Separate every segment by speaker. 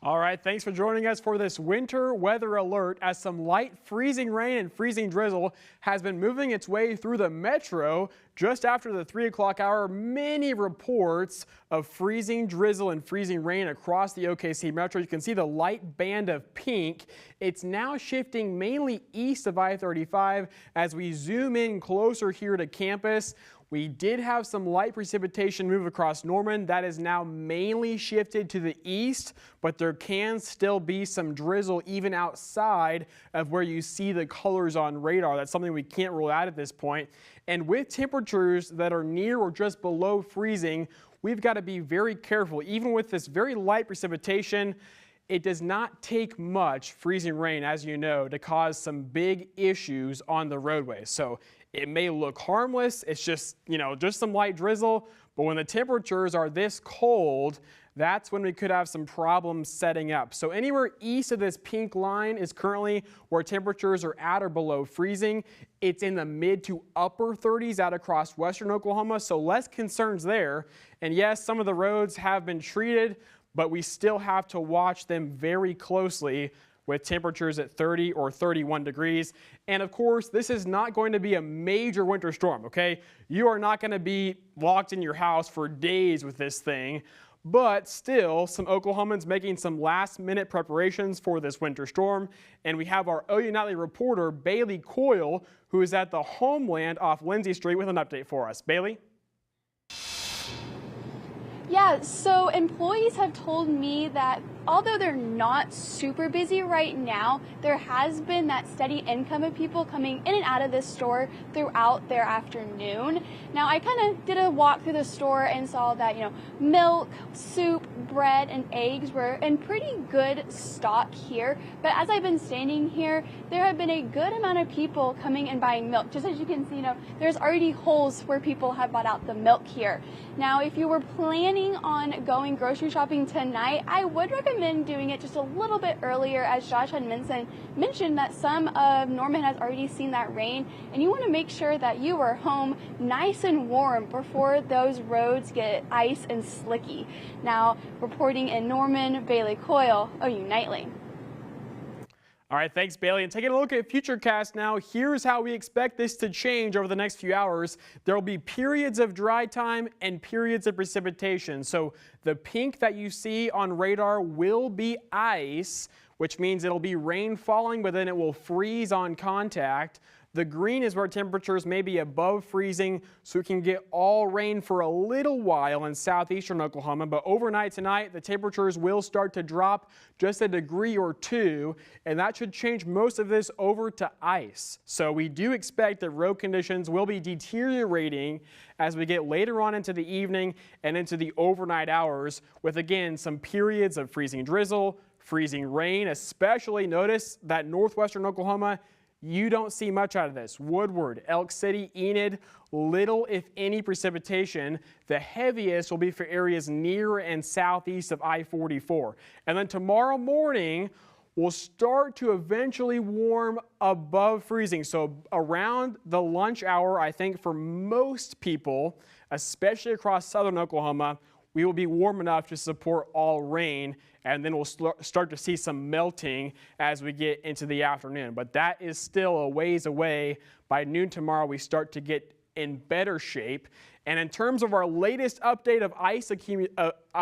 Speaker 1: All right, thanks for joining us for this winter weather alert as some light freezing rain and freezing drizzle has been moving its way through the metro. Just after the 3 o'clock hour, many reports of freezing drizzle and freezing rain across the OKC metro. You can see the light band of pink. It's now shifting mainly east of I-35 as we zoom in closer here to campus. We did have some light precipitation move across Norman. That is now mainly shifted to the east, but there can still be some drizzle even outside of where you see the colors on radar. That's something we can't rule out at this point. And with temperatures that are near or just below freezing, we've got to be very careful. Even with this very light precipitation, it does not take much freezing rain, as you know, to cause some big issues on the roadways. So it may look harmless. It's just, just some light drizzle. But when the temperatures are this cold, that's when we could have some problems setting up. So anywhere east of this pink line is currently where temperatures are at or below freezing. It's in the mid to upper 30s out across western Oklahoma, so less concerns there. And yes, some of the roads have been treated, but we still have to watch them very closely with temperatures at 30 or 31 degrees. And of course, this is not going to be a major winter storm, okay? You are not going to be locked in your house for days with this thing. But still, some Oklahomans making some last-minute preparations for this winter storm. And we have our OU Nightly reporter, Bailey Coyle, who is at the Homeland off Lindsay Street with an update for us. Bailey?
Speaker 2: Yeah, so employees have told me that although they're not super busy right now, there has been that steady income of people coming in and out of this store throughout their afternoon. Now, I kind of did a walk through the store and saw that, milk, soup, bread, and eggs were in pretty good stock here. But as I've been standing here, there have been a good amount of people coming and buying milk. Just as you can see, there's already holes where people have bought out the milk here. Now, if you were planning on going grocery shopping tonight, I would recommend doing it just a little bit earlier, as Josh had mentioned that some of Norman has already seen that rain, and you want to make sure that you are home nice and warm before those roads get ice and slicky. Now, reporting in Norman, Bailey Coyle, OU Nightly.
Speaker 1: All right, thanks, Bailey. And taking a look at Futurecast now, here's how we expect this to change over the next few hours. There will be periods of dry time and periods of precipitation. So the pink that you see on radar will be ice, which means it'll be rain falling, but then it will freeze on contact. The green is where temperatures may be above freezing, so we can get all rain for a little while in southeastern Oklahoma. But overnight tonight, the temperatures will start to drop just a degree or two, and that should change most of this over to ice. So we do expect that road conditions will be deteriorating as we get later on into the evening and into the overnight hours, with again some periods of freezing drizzle, freezing rain. Especially notice that northwestern Oklahoma, you don't see much out of this. Woodward, Elk City, Enid, little if any precipitation. The heaviest will be for areas near and southeast of I-44. And then tomorrow morning, we'll start to eventually warm above freezing. So around the lunch hour, I think for most people, especially across southern Oklahoma, we will be warm enough to support all rain, and then we'll start to see some melting as we get into the afternoon. But that is still a ways away. By noon tomorrow, we start to get in better shape. And in terms of our latest update of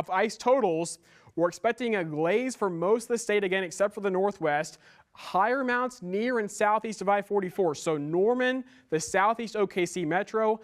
Speaker 1: ice totals, we're expecting a glaze for most of the state again, except for the northwest. Higher amounts near and southeast of I-44. So Norman, the southeast OKC metro,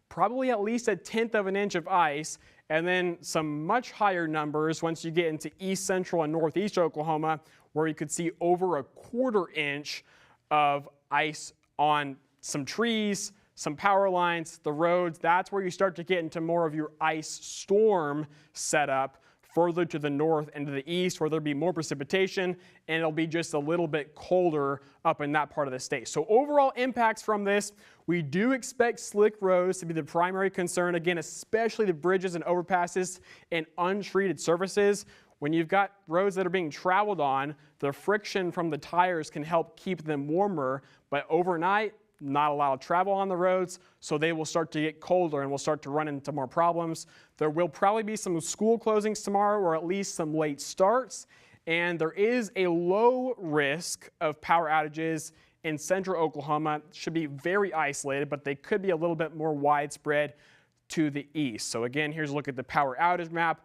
Speaker 1: probably at least 1/10 of an inch of ice. And then some much higher numbers once you get into east central and northeast Oklahoma, where you could see over a 1/4 inch of ice on some trees, some power lines, the roads. That's where you start to get into more of your ice storm setup further to the north and to the east, where there'll be more precipitation, and it'll be just a little bit colder up in that part of the state. So overall impacts from this, we do expect slick roads to be the primary concern, again, especially the bridges and overpasses and untreated surfaces. When you've got roads that are being traveled on, the friction from the tires can help keep them warmer, but overnight, not allowed travel on the roads, so they will start to get colder and we'll start to run into more problems. There will probably be some school closings tomorrow, or at least some late starts. and there is a low risk of power outages in central Oklahoma. Should be very isolated, but they could be a little bit more widespread to the east. So again, here's a look at the power outage map.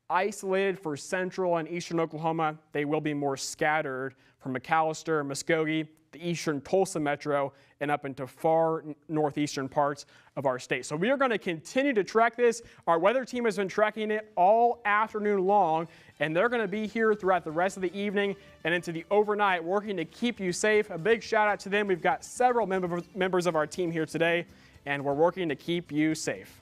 Speaker 1: Isolated for central and eastern Oklahoma. They will be more scattered from McAllister, Muskogee, the eastern Tulsa metro, and up into far northeastern parts of our state. So we are going to continue to track this. Our weather team has been tracking it all afternoon long, and they're going to be here throughout the rest of the evening and into the overnight, working to keep you safe. A big shout out to them. We've got several members of our team here today, and we're working to keep you safe.